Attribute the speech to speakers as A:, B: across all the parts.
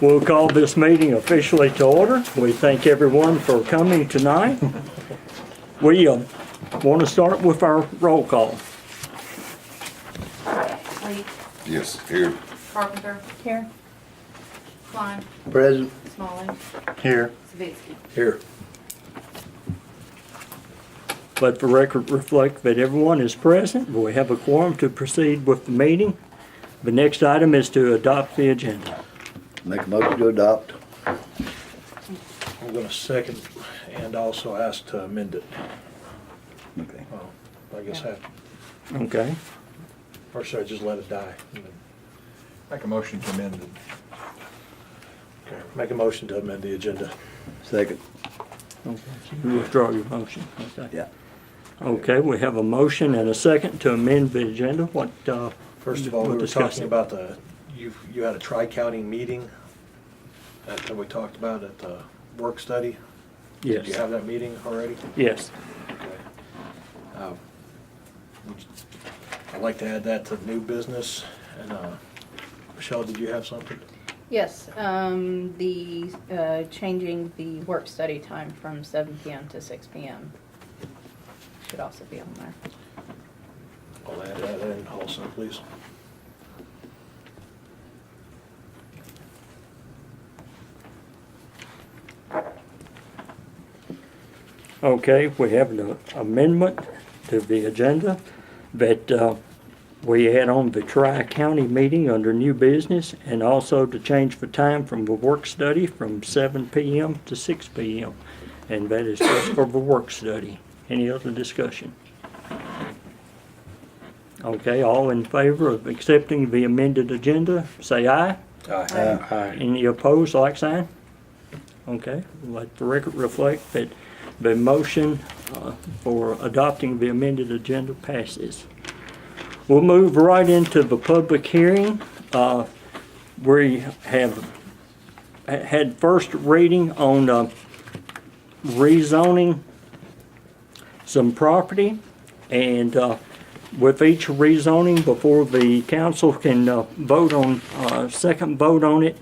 A: We'll call this meeting officially to order. We thank everyone for coming tonight. We want to start with our roll call.
B: Lee,
C: Yes, here.
B: Carpenter. Here. Klein,
D: Present.
B: Smalley,
D: Here.
B: Savitsky.
D: Here.
A: Let the record reflect that everyone is present. We have a quorum to proceed with the meeting. The next item is to adopt the agenda.
D: Make a motion to adopt.
E: I'm gonna second and also ask to amend it.
D: Okay.
E: Well, I guess I,
A: Okay.
E: or should I just let it die?
F: Make a motion to amend it.
E: Okay, make a motion to amend the agenda.
D: Second.
A: Okay. You withdraw your motion. Okay.
D: Yeah.
A: Okay, we have a motion and a second to amend the agenda. What,
E: First of all,
A: we'll
E: we were
A: discuss
E: talking
A: it.
E: about you had a tri-county meeting that we talked about at the work study. Did you
A: Yes,
E: have that meeting already?
A: yes.
E: Okay. I'd like to add that to new business. And Michelle, did you have something?
B: Yes, changing the work study time from 7 PM to 6 PM should also be on there.
E: I'll add that in also, please.
A: Okay, we have an amendment to the agenda that we had on the Tri-County meeting under new business, and also to change the time from the work study from 7 PM to 6 PM. And that is just for the work study. Any other discussion? Okay, all in favor of accepting the amended agenda, say aye.
D: Aye.
A: Any opposed, like sign? Okay, let the record reflect that the motion for adopting the amended agenda passes. We'll move right into the public hearing. We have had first reading on rezoning some property, and with each rezoning, before the council can vote on, second vote on it,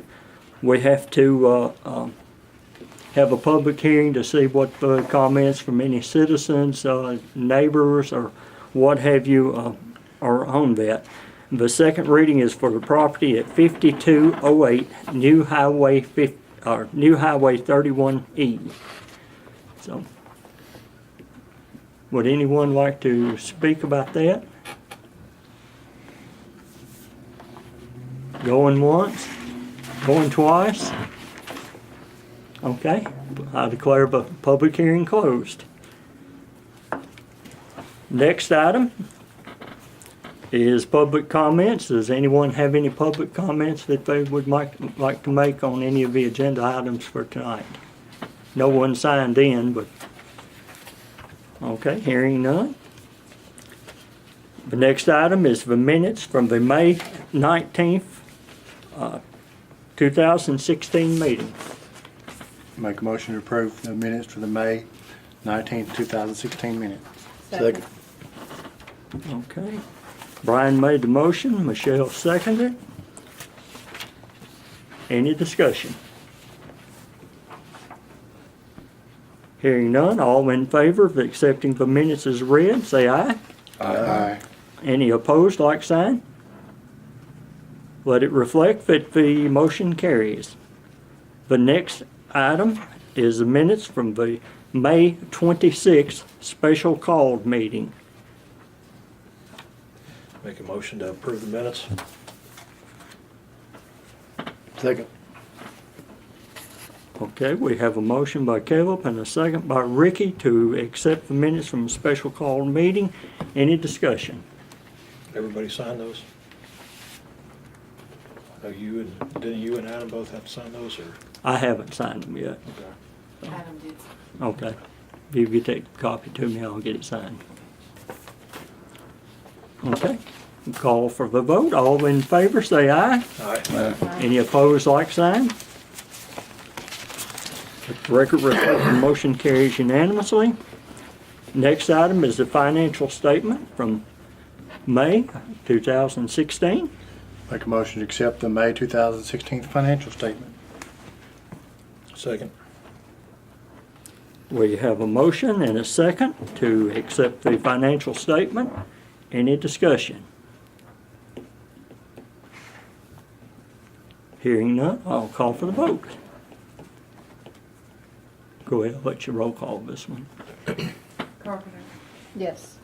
A: we have to have a public hearing to see what comments from any citizens, neighbors, or what have you are on that. The second reading is for the property at 5208 New Highway 31E. So, would anyone like to speak about that? Going once? Going twice? Okay, I declare the public hearing closed. Next item is public comments. Does anyone have any public comments that they would like to make on any of the agenda items for tonight? No one signed in, but, okay, hearing none. The next item is the minutes from the May 19th, 2016 meeting.
F: Make a motion to approve the minutes for the May 19th, 2016 minutes.
D: Second.
A: Okay. Brian made the motion, Michelle seconded. Any discussion? Hearing none, all in favor of accepting the minutes as read, say aye.
F: Aye.
A: Any opposed, like sign? Let it reflect that the motion carries. The next item is the minutes from the May 26th special called meeting.
E: Make a motion to approve the minutes.
D: Second.
A: Okay, we have a motion by Caleb and a second by Ricky to accept the minutes from the special called meeting. Any discussion?
E: Everybody sign those? Didn't you and Adam both have to sign those, or?
A: I haven't signed them yet.
E: Okay.
B: Adam did.
A: Okay. If you get that copy to me, I'll get it signed. Okay. Call for the vote. All in favor, say aye.
E: Aye.
A: Any opposed, like sign? Let the record reflect the motion carries unanimously. Next item is the financial statement from May 2016.
F: Make a motion to accept the May 2016 financial statement.
E: Second.
A: We have a motion and a second to accept the financial statement. Any discussion? Hearing none, I'll call for the vote. Go ahead, let your roll call this one.
C: Carpenter,
B: Yes.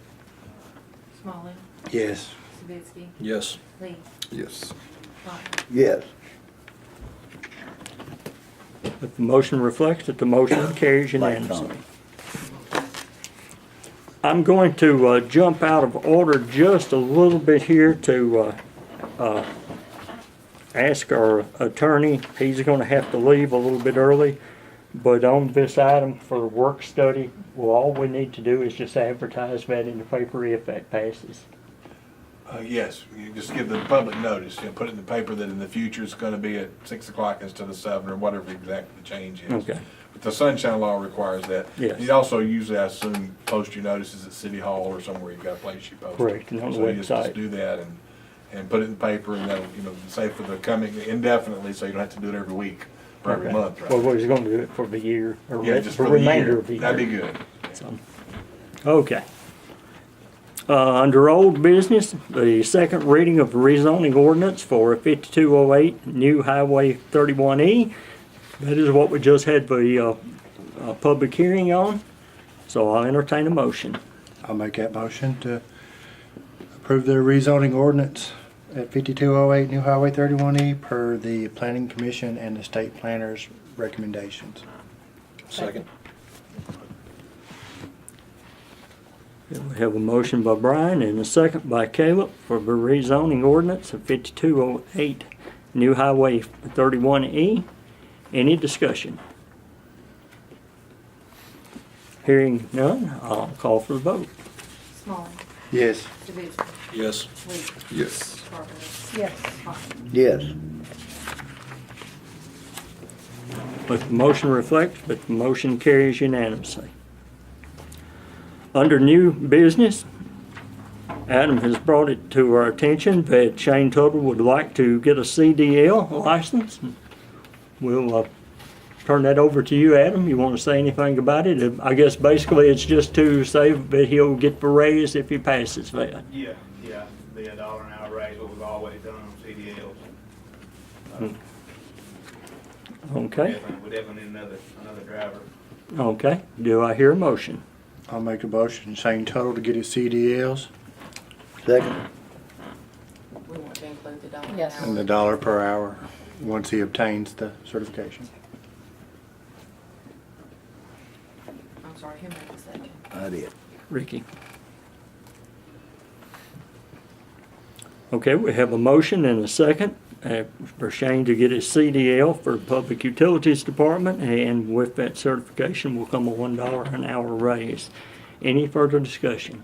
C: Smalley,
F: Yes.
C: Sabitsky,
E: Yes.
C: Lee,
D: Yes.
C: Klein.
D: Yes.
A: But the motion reflects that the motion carries unanimously. I'm going to jump out of order just a little bit here to ask our attorney. He's going to have to leave a little bit early. But on this item for work study, well, all we need to do is just advertise that in the paper if that passes.
G: Yes, you just give the public notice, put it in the paper that in the future it's gonna be at 6 o'clock instead of 7, or whatever exactly the change is.
A: Okay.
G: But the sunshine law requires that.
A: Yes.
G: You also usually, I assume, post your notices at City Hall or somewhere you've got a place you post.
A: Correct, and on the
G: So you
A: website.
G: just do that and put it in the paper, and that'll, say for the coming indefinitely, so you don't have to do it every week or every
A: Okay.
G: month, right?
A: Well, we're just going to do it for the year, or
G: Yeah, just
A: the
G: for the
A: remainder
G: year.
A: of the year.
G: That'd be good.
A: So, okay. Under old business, the second reading of the rezoning ordinance for 5208 New Highway 31E. That is what we just had the public hearing on. So I'll entertain a motion.
F: I'll make that motion to approve the rezoning ordinance at 5208 New Highway 31E per the Planning Commission and the State Planner's recommendations.
E: Second.
A: We have a motion by Brian and a second by Caleb for the rezoning ordinance of 5208 New Highway 31E. Any discussion? Hearing none, I'll call for the vote.
C: Smalley,
F: Yes.
C: Sabitsky,
E: Yes.
C: Lee,
D: Yes.
C: Carpenter,
B: Yes.
C: Klein.
D: Yes.
A: Let the motion reflect that the motion carries unanimously. Under new business, Adam has brought it to our attention that Shane Tuttle would like to get a CDL license. We'll turn that over to you, Adam. You want to say anything about it? I guess basically it's just to say that he'll get the raise if he passes that.
H: Yeah, be $1 an hour raise, what we've always done on CDLs.
A: Okay,
H: We definitely need another driver.
A: okay. Do I hear a motion?
F: I'll make a motion, Shane Tuttle to get his CDLs
D: Second.
C: We want to include the dollar an
B: Yes.
C: hour.
F: and the $1 per hour once he obtains the certification.
C: I'm sorry, who made the second?
D: I did.
A: Ricky. Okay, we have a motion and a second for Shane to get his CDL for Public Utilities Department, and with that certification will come a $1 an hour raise. Any further discussion?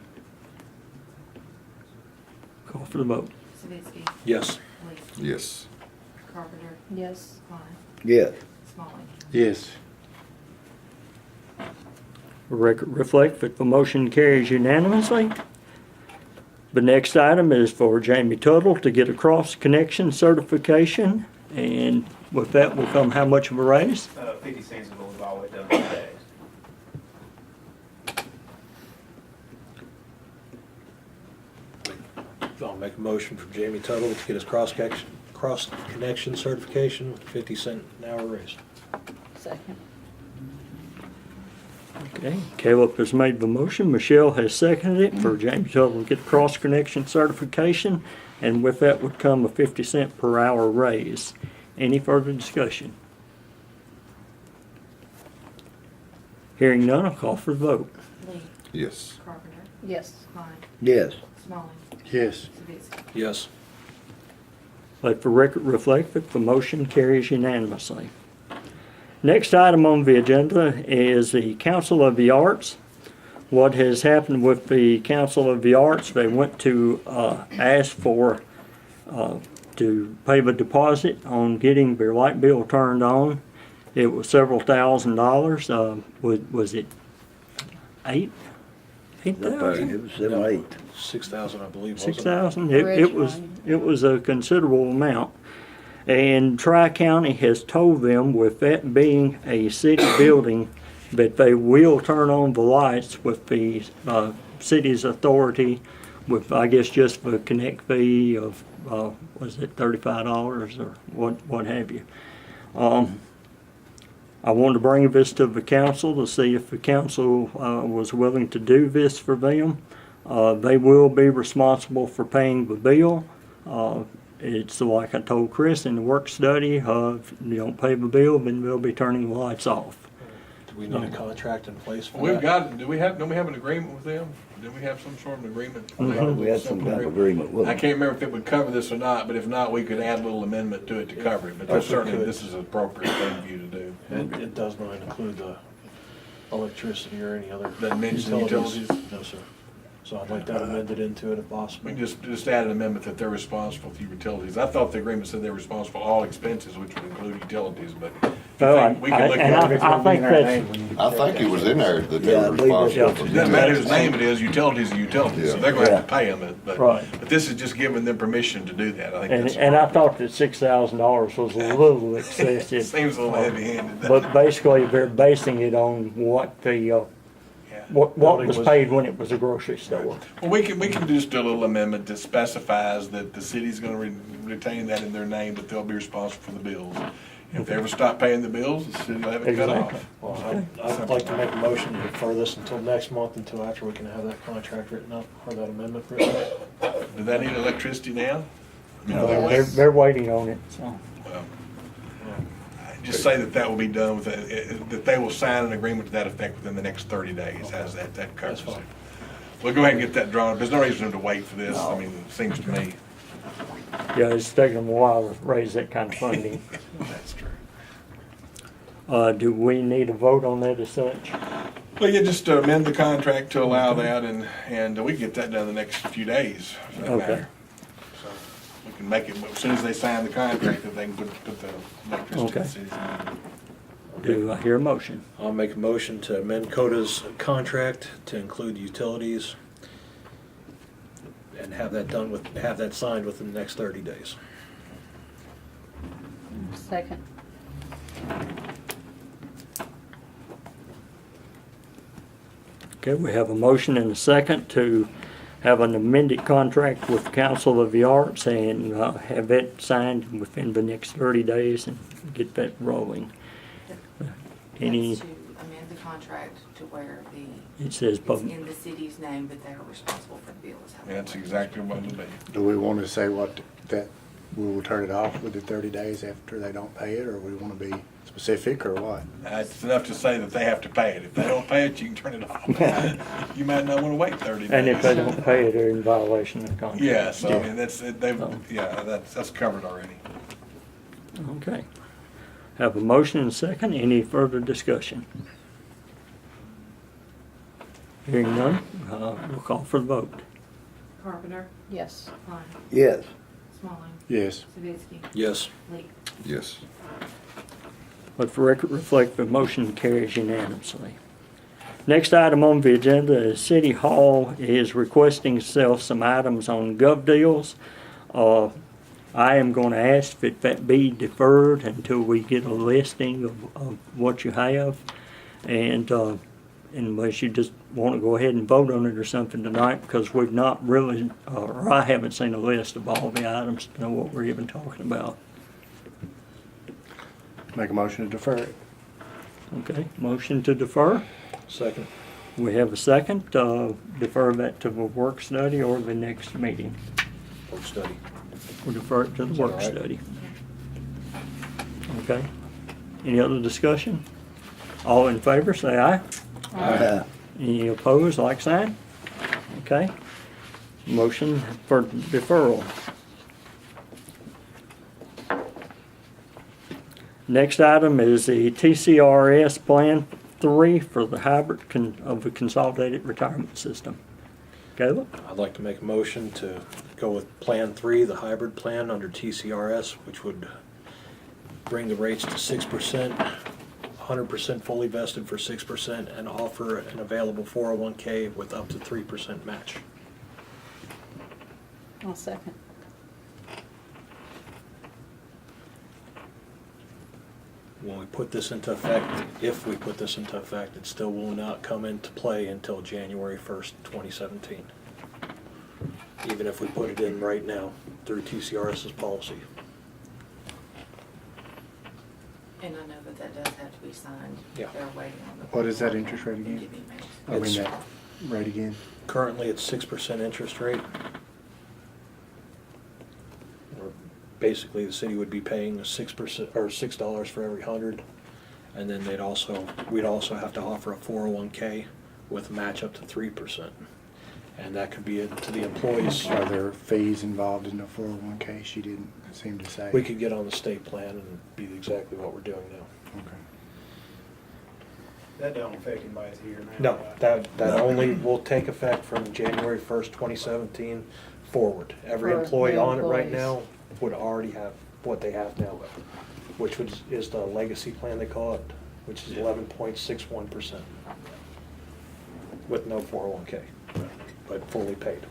A: Call for the vote.
C: Sabitsky,
E: Yes.
C: Lee,
D: Yes.
C: Carpenter,
B: Yes.
C: Klein,
D: Yes.
C: Smalley.
F: Yes.
A: Record reflect that the motion carries unanimously. The next item is for Jamie Tuttle to get a cross-connection certification, and with that will come how much of a raise?
H: 50 cents is what we've always done on days.
E: I'll make a motion for Jamie Tuttle to get his cross-connection certification, 50-cent an hour raise.
B: Second.
A: Okay, Caleb has made the motion, Michelle has seconded it for Jamie Tuttle to get cross-connection certification, and with that would come a 50-cent per hour raise. Any further discussion? Hearing none, I'll call for the vote.
C: Lee,
D: Yes.
C: Carpenter,
B: Yes.
C: Klein,
D: Yes.
C: Smalley,
F: Yes.
C: Sabitsky.
E: Yes.
A: Let the record reflect that the motion carries unanimously. Next item on the agenda is the Council of the Arts. What has happened with the Council of the Arts, they went to ask for to pay the deposit on getting their light bill turned on. It was several $1,000s. Was it $8,000? 8,000?
D: It was 7, 8.
E: 6,000, I believe, wasn't it?
A: 6,000? It was a considerable amount. And Tri-County has told them, with that being a city building, that they will turn on the lights with the city's authority, with, I guess, just the connect fee of, was it $35 or what have you. I wanted to bring this to the council to see if the council was willing to do this for them. They will be responsible for paying the bill. It's like I told Chris in the work study, if you don't pay the bill, then they'll be turning the lights off.
E: Do we need a contract in place for
G: We've
E: that?
G: got, don't we have an agreement with them? Did we have some sort of agreement?
D: We had some kind of agreement with
G: I
D: them.
G: can't remember if it would cover this or not, but if not, we could add a little amendment to it to cover it. But
E: Yes, we
G: certainly,
E: could.
G: this is an appropriate thing for you to do.
E: It does not include the electricity or any other.
G: Doesn't mention the utilities?
E: No, sir. So I'd like that amended into it if
G: We
E: possible.
G: can just add an amendment that they're responsible for utilities. I thought the agreement said they're responsible for all expenses, which would include utilities, but we can look
A: And
G: at it.
A: I think that's,
I: I think it was in there that they
D: Yeah, I
I: were
D: believe that's
I: responsible
D: what
I: for
G: It doesn't matter
I: utilities.
G: whose name it is, utilities are utilities, so they're gonna have to pay them,
A: Right.
G: but this is just giving them permission to do that. I think that's.
A: and I thought that $6,000 was a little excessive.
G: Seems a little heavy-handed.
A: But basically, they're basing it on what the,
G: Yeah.
A: what was paid when it was a grocery store.
G: Well, we can just do a little amendment that specifies that the city's gonna retain that in their name, but they'll be responsible for the bills. If they ever stop paying the bills, the city will have it cut
A: Exactly.
G: off.
E: Well, I'd like to make a motion to defer this until next month, until after we can have that contract written up, or that amendment written up.
G: Do they need electricity now? I mean,
A: They're waiting on it, so.
G: well, just say that will be done with, that they will sign an agreement to that effect within the next 30 days, as that covers
E: That's
G: it.
E: fine.
G: We'll go ahead and get that drawn up. There's no reason to wait for this, I mean, it seems to me.
A: Yeah, it's taken them a while to raise that kind of funding.
G: That's true.
A: Do we need a vote on that as such?
G: Well, you just amend the contract to allow that, and we can get that done the next few days, for that
A: Okay.
G: matter. So we can make it, as soon as they sign the contract, that they can put the electricity in
A: Okay.
G: the city's name.
A: Do I hear a motion?
E: I'll make a motion to amend CODA's contract to include utilities and have that signed within the next 30 days.
B: Second.
A: Okay, we have a motion and a second to have an amended contract with the Council of the Arts and have that signed within the next 30 days and get that rolling. Any,
C: That's to amend the contract to where
A: it says,
C: it's in the city's name, but they are responsible for the bills.
G: That's exactly what it'll be.
F: Do we want to say that we will turn it off within 30 days after they don't pay it, or we want to be specific, or what?
G: It's enough to say that they have to pay it. If they don't pay it, you can turn it off. You might not want to wait 30 days.
A: and if they don't pay it, they're in violation of the contract.
G: Yeah, so I
F: Yeah.
G: mean, that's covered already.
A: Okay. Have a motion and a second. Any further discussion? Hearing none, we'll call for the vote.
C: Carpenter,
B: Yes.
C: Klein,
D: Yes.
C: Smalling,
F: Yes.
C: Sabinski,
E: Yes.
C: Lee.
I: Yes.
A: Let the record reflect the motion carries unanimously. Next item on the agenda is City Hall is requesting to sell some items on GovDeals. I am going to ask that be deferred until we get a listing of what you have. And unless you just want to go ahead and vote on it or something tonight, because we've not really, or I haven't seen a list of all the items to know what we're even talking about.
F: Make a motion to defer it.
A: Okay, motion to defer.
E: Second.
A: We have a second, defer that to the work study or the next meeting.
E: Work study.
A: We'll defer it to the
E: Is that
A: work
E: all right?
A: study. Okay. Any other discussion? All in favor, say aye. Any opposed, like sign? Okay. Motion for deferral. Next item is the TCRS Plan 3 for the hybrid of the Consolidated Retirement System. Caleb?
E: I'd like to make a motion to go with Plan 3, the hybrid plan under TCRS, which would bring the rates to 6%, 100% fully vested for 6% and offer an available 401k with up to 3% match.
B: I'll second.
E: When we put this into effect, if we put this into effect, it still will not come into play until January 1st, 2017. Even if we put it in right now through TCRS's policy.
C: And I know that does have to be signed.
E: Yeah.
C: They're waiting on the.
F: What is that interest rate
C: and
F: again?
C: give emails.
F: I mean,
E: It's-
F: that rate again.
E: Currently, it's 6% interest rate. Or basically, the city would be paying a 6% or $6 for every 100, and then we'd also have to offer a 401k with a match up to 3%, and that could be to the employees.
F: Are there fees involved in the 401k? She didn't seem to say.
E: We could get on the state plan and be exactly what we're doing now.
F: Okay.
H: That don't affect anybody's here now.
E: No,
H: right?
E: that only will take effect from January 1st, 2017 forward. Every
B: For
E: employee
B: new
E: on it right
B: employees.
E: now would already have what they have now, which is the legacy plan they call it, which is 11.61% with no 401k, but fully paid.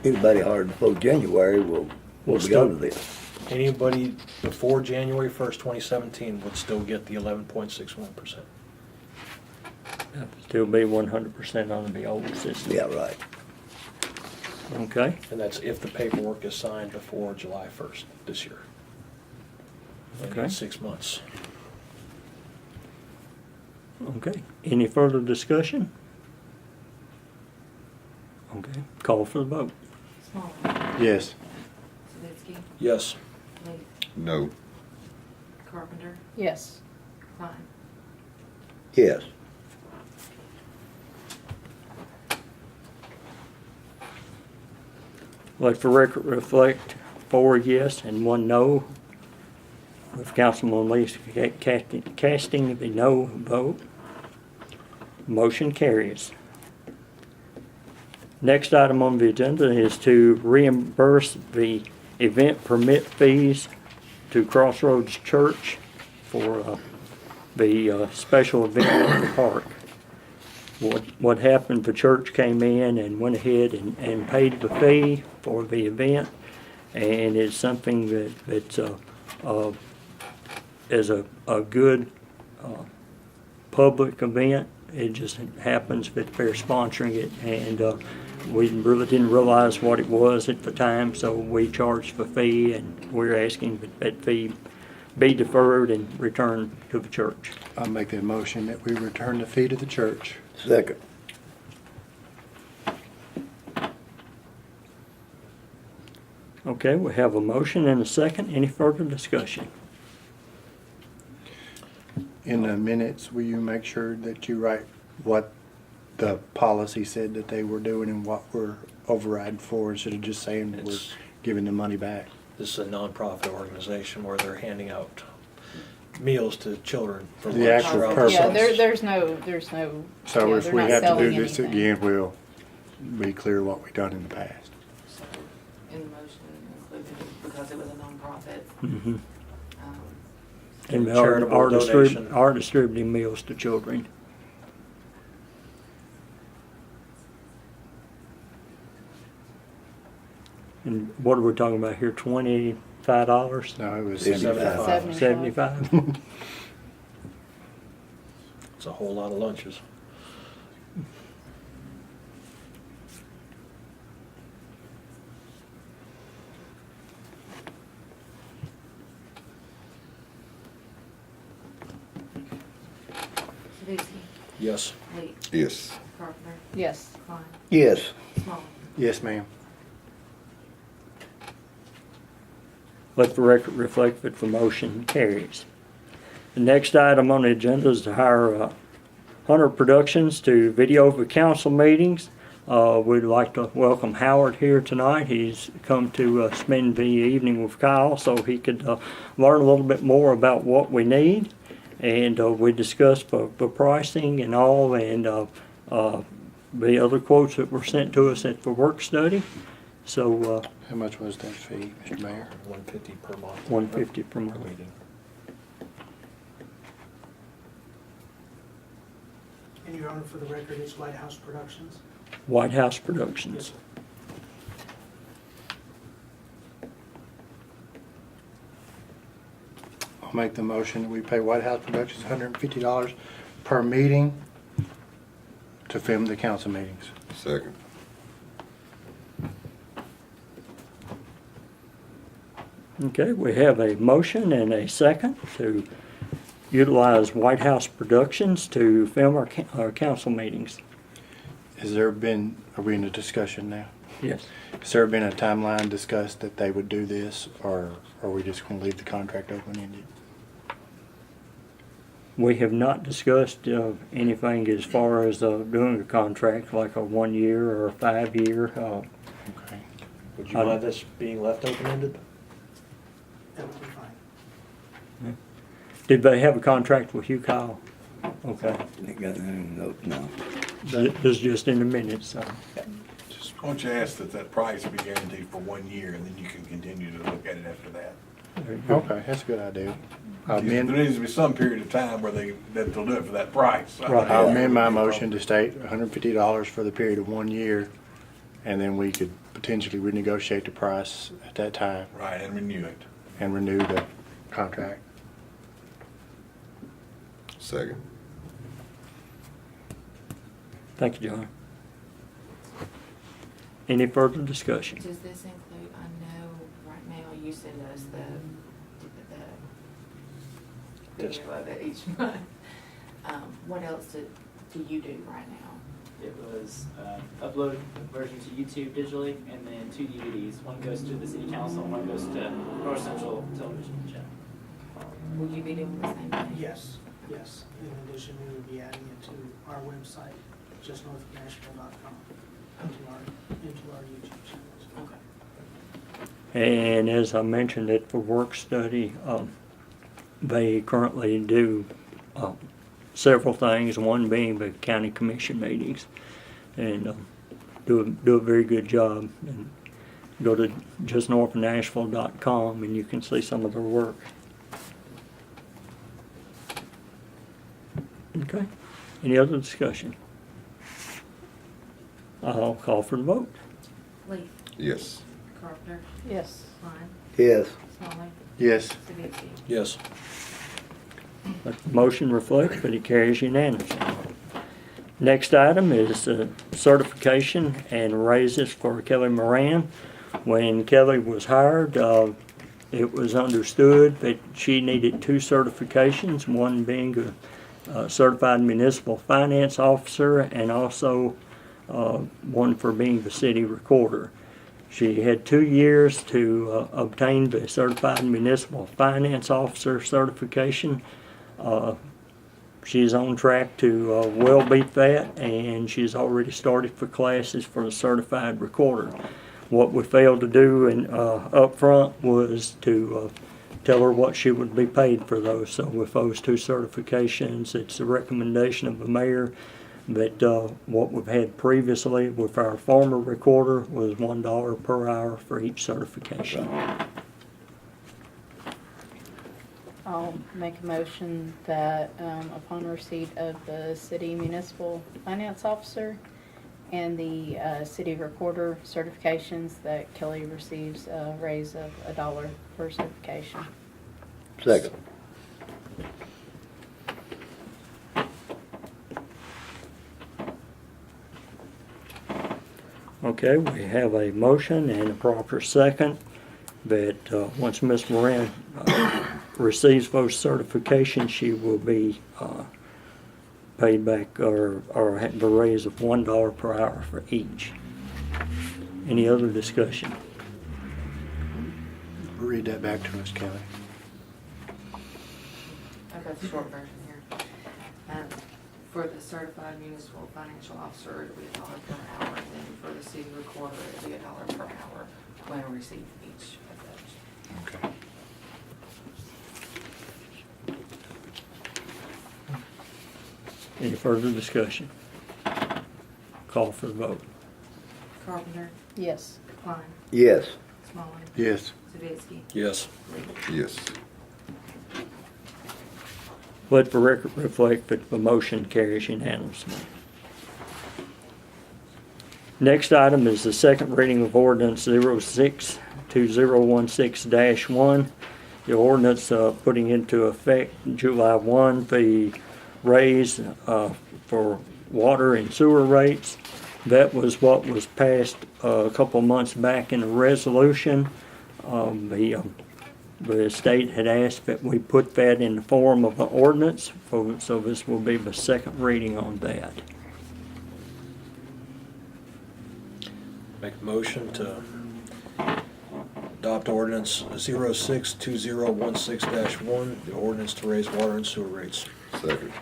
D: Anybody hired before January will be out of this.
E: Anybody before January 1st, 2017 would still get the 11.61%.
A: Still be 100% on the old system.
D: Yeah, right.
A: Okay,
E: And that's if the paperwork is signed before July 1st this year. They
A: Okay.
E: need 6 months.
A: okay. Any further discussion? Okay, call for the vote.
C: Small,
F: Yes.
C: Sadowski,
E: Yes.
C: Lee,
G: No.
C: Carpenter,
B: Yes.
C: Klein.
D: Yes.
A: Let the record reflect 4 yes and 1 no, with Councilman Lee casting the no vote. Motion carries. Next item on the agenda is to reimburse the event permit fees to Crossroads Church for the special event at the park. What happened, the church came in and went ahead and paid the fee for the event, and it's something that's is a good public event. It just happens that they're sponsoring it, and we really didn't realize what it was at the time, so we charged the fee, and we're asking that fee be deferred and returned to the church.
F: I'll make that motion that we return the fee to the church.
D: Second.
A: Okay, we have a motion and a second. Any further discussion?
F: In the minutes, will you make sure that you write what the policy said that they were doing and what we're overriding for, instead of just saying that we're
E: It's-
F: giving the money back?
E: This is a nonprofit organization where they're handing out meals to children for
F: The
E: lunch
F: actual
E: throughout
F: purpose.
B: Yeah,
E: the
B: there's no,
F: So
B: yeah,
F: if
B: they're
F: we
B: not
F: have to do
B: selling
F: this
B: anything.
F: again, we'll be clear what we've done in the past.
C: So in the motion included, because it was a nonprofit,
A: Mm-hmm.
C: um,
A: And
E: Charitable
A: are
E: donation.
A: are distributing meals to children. And what are we talking about here, $25?
F: No, it was
D: 75.
F: 75.
A: 75?
E: It's a whole lot of lunches.
C: Sadowski,
E: Yes.
C: Lee,
G: Yes.
C: Carpenter,
B: Yes.
C: Klein,
D: Yes.
C: Small.
F: Yes, ma'am.
A: Let the record reflect that the motion carries. The next item on the agenda is to hire Hunter Productions to video the council meetings. We'd like to welcome Howard here tonight. He's come to spend the evening with Kyle so he could learn a little bit more about what we need. And we discussed the pricing and all, and the other quotes that were sent to us at the work study. So
F: How much was that fee, Mr. Mayor?
E: $150 per month.
A: $150 per month.
E: Meeting.
I: Your Honor, for the record, it's White House Productions.
A: White House
I: Yes,
A: Productions.
I: sir.
F: I'll make the motion that we pay White House Productions $150 per meeting to film the council meetings.
J: Second.
A: Okay, we have a motion and a second to utilize White House Productions to film our council meetings.
F: Are we in a discussion now?
A: Yes.
F: Has there been a timeline discussed that they would do this, or are we just gonna leave the contract open-ended?
A: We have not discussed anything as far as doing a contract, like a 1 year or a 5 year.
F: Okay.
E: Would you mind this being left open-ended?
I: That would be fine.
A: Did they have a contract with you, Kyle? Okay.
D: Ain't got any notes now.
A: This is just in the minutes, so.
G: Why don't you ask that price be guaranteed for 1 year, and then you can continue to look at it after that.
A: Very good.
F: Okay, that's a good idea.
G: There needs to be some period of time where that they'll do it for that price.
A: Right.
F: I'll amend my motion to state $150 for the period of 1 year, and then we could potentially renegotiate the price at that time
G: Right, and renew it.
F: and renew the contract.
J: Second.
A: Thank you, John. Any further discussion?
C: Does this include, I know right now you send us the
E: Yes.
C: video of it each month. What else do you do right now?
K: It was upload version to YouTube digitally, and then 2 DVDs. One goes to the city council, and one goes to North Central Television Channel.
C: Will you be doing the same thing?
I: Yes, yes. In addition, we will be adding it to our website, justnorthofnashville.com, into our YouTube channels.
C: Okay.
A: And as I mentioned it for work study, they currently do several things, one being the county commission meetings, and do a very good job. And go to justnorthofnashville.com and you can see some of their work. Okay, any other discussion? I'll call for the vote.
C: Leaf,
J: Yes.
C: Carpenter,
B: Yes.
C: Klein,
D: Yes.
C: Smalley,
F: Yes.
C: Sibitsky.
E: Yes.
A: Let the motion reflect that it carries unanimously. Next item is certification and raises for Kelly Moran. When Kelly was hired, it was understood that she needed 2 certifications, one being a certified municipal finance officer and also one for being the city recorder. She had 2 years to obtain the certified municipal finance officer certification. She's on track to well beat that, and she's already started for classes for the certified recorder. What we failed to do up front was to tell her what she would be paid for those. So with those 2 certifications, it's a recommendation of the mayor that what we've had previously with our former recorder was $1 per hour for each certification.
B: I'll make a motion that upon receipt of the city municipal finance officer and the city recorder certifications, that Kelly receives a raise of $1 per certification.
D: Second.
A: Okay, we have a motion and a proper second that once Ms. Moran receives those certifications, she will be paid back or have a raise of $1 per hour for each. Any other discussion?
F: Read that back to us, Kelly.
C: I've got the short version here. For the certified municipal financial officer, it'll be $1 per hour, and then for the city recorder, it'll be $1 per hour when I receive each of those.
F: Okay.
A: Any further discussion? Call for the vote.
C: Carpenter,
B: Yes.
C: Klein,
D: Yes.
C: Smalley,
F: Yes.
C: Sibitsky.
E: Yes.
C: Leaf.
J: Yes.
A: Let the record reflect that the motion carries unanimously. Next item is the second reading of ordinance 06-2016-1. The ordinance putting into effect July 1 the raise for water and sewer rates. That was what was passed a couple months back in a resolution. The state had asked that we put that in the form of an ordinance, so this will be the second reading on that.
E: Make a motion to adopt ordinance 06-2016-1, the ordinance to raise water and sewer rates.
D: Second.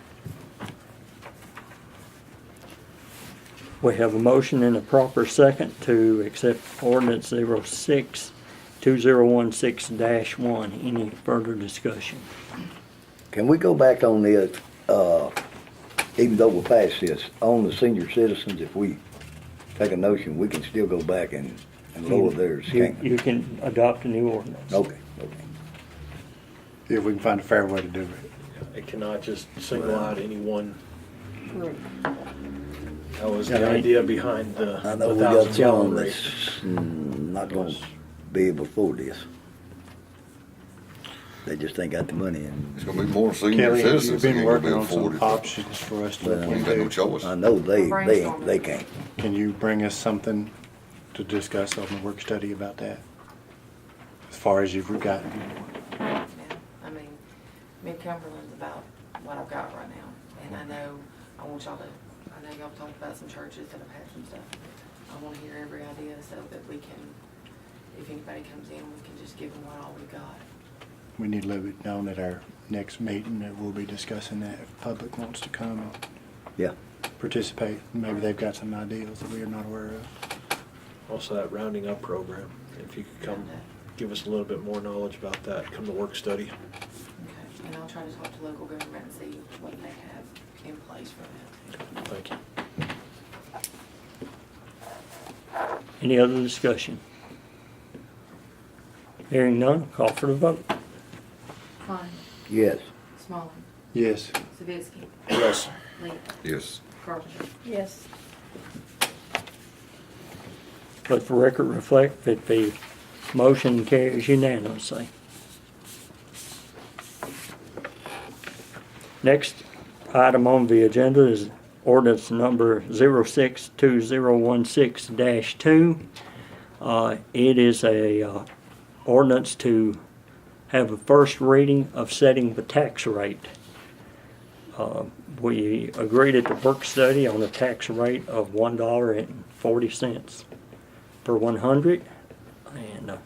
A: We have a motion and a proper second to accept ordinance 06-2016-1. Any further discussion?
D: Can we go back on this, even though we passed this, on the senior citizens, if we take a notion, we can still go back and lower theirs, can't we?
A: You can adopt a new ordinance.
D: Okay.
F: If we can find a fair way to do it.
E: It cannot just single out any one.
B: Group.
E: That was
A: Yeah,
E: the
A: right.
E: idea behind the
D: I know we
E: 1,000
D: got
E: gallon
D: some
E: rate.
D: that's not gonna be able to afford this. They just ain't got the money and,
J: It's gonna be more senior
F: Kelly,
J: citizens.
F: you've
J: that
F: been
J: ain't gonna be
F: working
J: able
F: on
J: to afford
F: some
J: it.
F: options for us to
D: Well,
F: look
J: We ain't got no
F: into.
J: choice.
D: I know they can't.
F: Can you bring us something to discuss on the work study about that? As far as you've gotten.
C: Yeah, I mean, Mid-Cumberland's about what I've got right now, and I know y'all talked about some churches that have had some stuff. I wanna hear every idea so that we can, if anybody comes in, we can just give them what all we got.
F: We need to let it known at our next meeting that we'll be discussing that if the public wants to come and
D: Yeah.
F: participate. Maybe they've got some ideas that we are not aware of.
E: Also that rounding up program, if you could come give us a little bit more knowledge about that, come to work study.
C: Okay, and I'll try to talk to local government and see what they have in place for that.
E: Thank you.
A: Any other discussion? Hearing none, call for the vote.
C: Klein,
D: Yes.
C: Smalling,
F: Yes.
C: Savitzky,
E: Yes.
C: Lee,
J: Yes.
C: Carpenter.
B: Yes.
A: Let the record reflect that the motion carries unanimously. Next item on the agenda is ordinance number 06-2016-2. It is a ordinance to have a first reading of setting the tax rate. We agreed at the work study on a tax rate of $1.40 per 100, and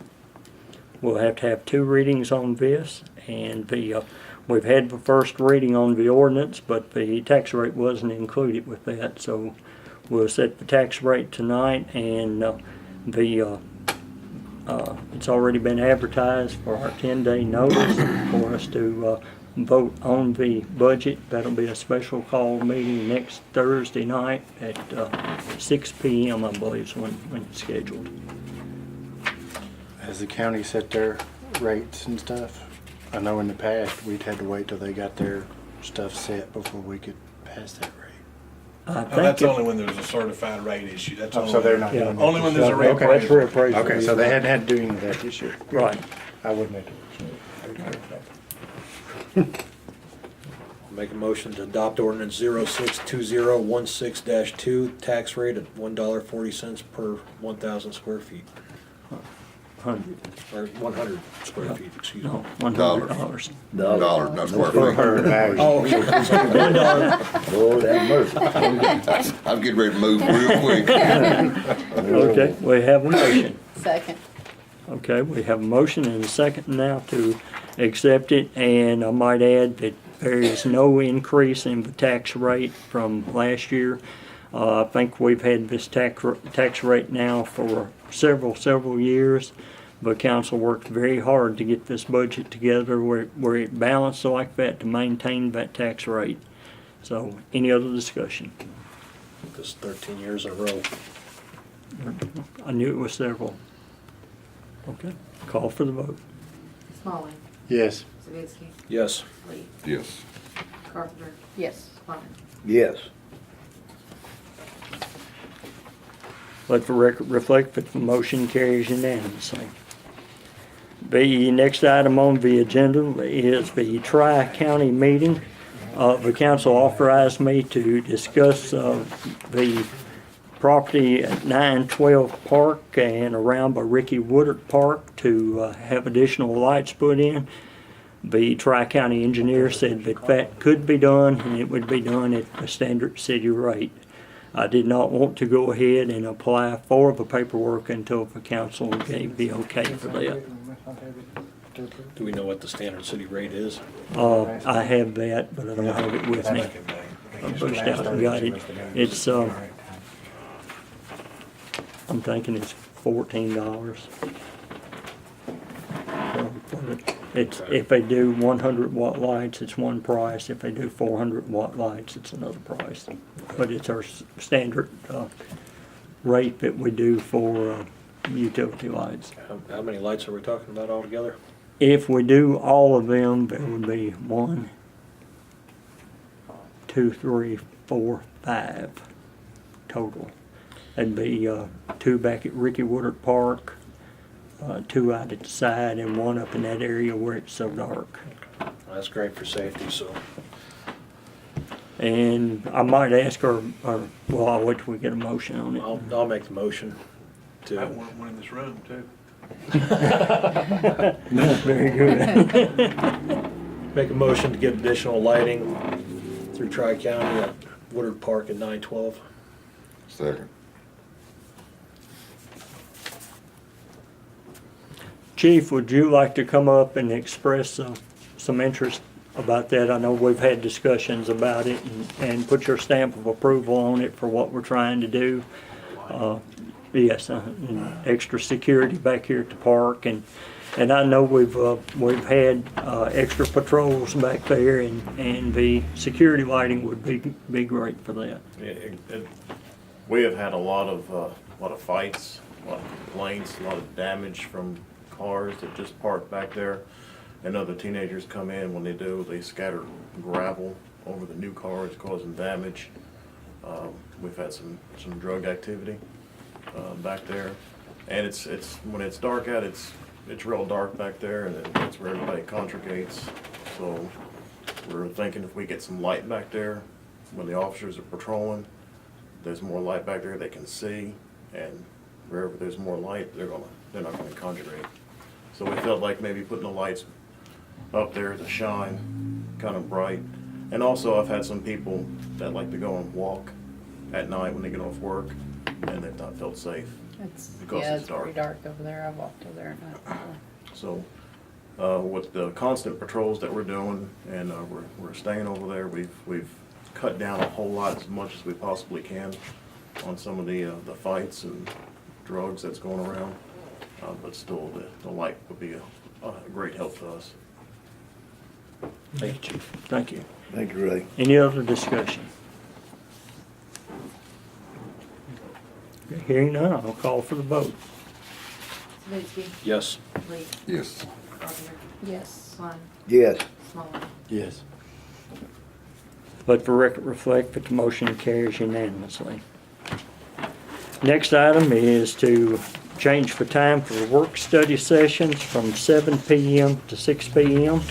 A: we'll have to have two readings on this, and we've had the first reading on the ordinance, but the tax rate wasn't included with that, so we'll set the tax rate tonight, and it's already been advertised for our 10-day notice for us to vote on the budget. That'll be a special call meeting next Thursday night at 6 p.m. I believe is when it's scheduled.
F: Has the county set their rates and stuff? I know in the past, we'd had to wait till they got their stuff set before we could pass that rate.
A: I
G: No,
A: think
G: that's
A: it-
G: only when there's a certified rate issue. That's
F: Oh,
G: only.
F: so they're not
A: Yeah.
F: doing that.
G: Only when there's a rate
F: Okay, that's
G: appraisal.
F: reappraisal. Okay, so they hadn't had to do any of that this year.
A: Right.
F: I wouldn't have to.
E: Make a motion to adopt ordinance 06-2016-2, tax rate at $1.40 per 1,000 square feet,
A: 100.
E: or 100 square feet, excuse me.
A: No, $100.
J: Dollar, not square
F: For
J: feet.
F: her value.
E: Oh, sorry, $1.
D: Lord have mercy.
J: I'm getting ready to move real quick.
A: Okay, we have a motion.
B: Second.
A: Okay, we have a motion and a second now to accept it, and I might add that there is no increase in the tax rate from last year. I think we've had this tax rate now for several years. The council worked very hard to get this budget together where it balanced like that to maintain that tax rate. So, any other discussion?
E: This is 13 years in a row.
A: I knew it was several. Okay, call for the vote.
C: Smalling,
F: Yes.
C: Savitzky,
E: Yes.
C: Lee,
J: Yes.
C: Carpenter,
B: Yes.
C: Klein.
D: Yes.
A: Let the record reflect that the motion carries unanimously. The next item on the agenda is the Tri-County meeting. The council authorized me to discuss the property at 912 Park and around by Ricky Woodard Park to have additional lights put in. The Tri-County engineer said that that could be done and it would be done at a standard city rate. I did not want to go ahead and apply for the paperwork until the council gave the okay for that.
E: Do we know what the standard city rate is?
A: I have that, but I don't have it with me. I pushed out and got it. It's, I'm thinking it's $14. It's, if they do 100 watt lights, it's one price. If they do 400 watt lights, it's another price. But it's our standard rate that we do for utility lights.
E: How many lights are we talking about altogether?
A: If we do all of them, there would be 1, 2, 3, 4, 5 total. That'd be 2 back at Ricky Woodard Park, 2 out at the side, and 1 up in that area where it's so dark.
E: That's great for safety, so.
A: And I might ask her, well, I'll wait till we get a motion on it.
E: I'll make the motion
G: I
E: to,
G: want one in this room too.
A: Very good.
E: make a motion to get additional lighting through Tri-County at Woodard Park at 912.
J: Second.
A: Chief, would you like to come up and express some interest about that? I know we've had discussions about it and put your stamp of approval on it for what we're trying to do. Yes, and extra security back here at the park, and I know we've had extra patrols back there, and the security lighting would be great for that.
L: We have had a lot of fights, a lot of complaints, a lot of damage from cars that just park back there. And other teenagers come in. When they do, they scatter gravel over the new cars, causing damage. We've had some drug activity back there, and it's when it's dark out, it's real dark back there, and that's where everybody congregates. So we're thinking if we get some light back there, when the officers are patrolling, there's more light back there they can see, and wherever there's more light, they're not gonna congregate. So we felt like maybe putting the lights up there to shine kind of bright. And also I've had some people that like to go and walk at night when they get off work, and they've not felt safe. Because
B: Yeah,
L: it's
B: it's pretty
L: dark.
B: dark over there. I walked over there at night before.
L: So with the constant patrols that we're doing, and we're staying over there, we've cut down a whole lot, as much as we possibly can, on some of the fights and drugs that's going around. But still, the light would be a great help to us.
A: Thank you, Chief. Thank you.
D: Thank you, Ray.
A: Any other discussion? Hearing none, I'll call for the vote.
C: Zavisky,
E: Yes.
C: Lee,
J: Yes.
C: Carpenter,
B: Yes.
C: Klein,
D: Yes.
C: Smolley.
F: Yes.
A: Let the record reflect that the motion carries unanimously. Next item is to change the time for work study sessions from 7 p.m. to 6 p.m.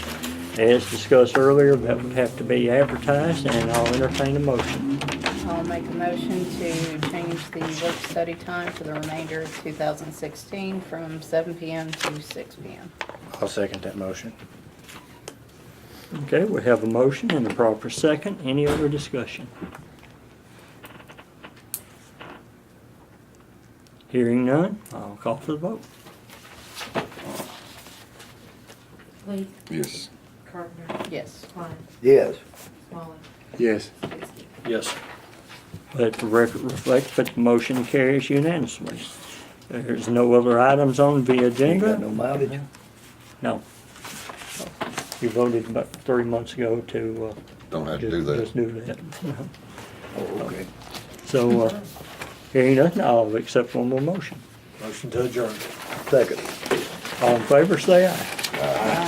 A: As discussed earlier, that would have to be advertised, and I'll entertain a motion.
B: I'll make a motion to change the work study time for the remainder of 2016 from 7 p.m. to 6 p.m.
F: I'll second that motion.
A: Okay, we have a motion and a proper second. Any other discussion? Hearing none, I'll call for the vote.
C: Lee,
J: Yes.
C: Carpenter,
B: Yes.
C: Klein,
D: Yes.
C: Smolley,
F: Yes.
C: Zavisky.
E: Yes.
A: Let the record reflect that the motion carries unanimously. There's no other items on the
D: Ain't got
A: agenda?
D: no mileage?
A: No. You voted about 3 months ago to
J: Don't have to do that.
A: just do that.
D: Oh, okay.
A: So, hearing none, I'll accept one more motion.
E: Motion to adjourn.
D: Second.
A: All in favor, say aye.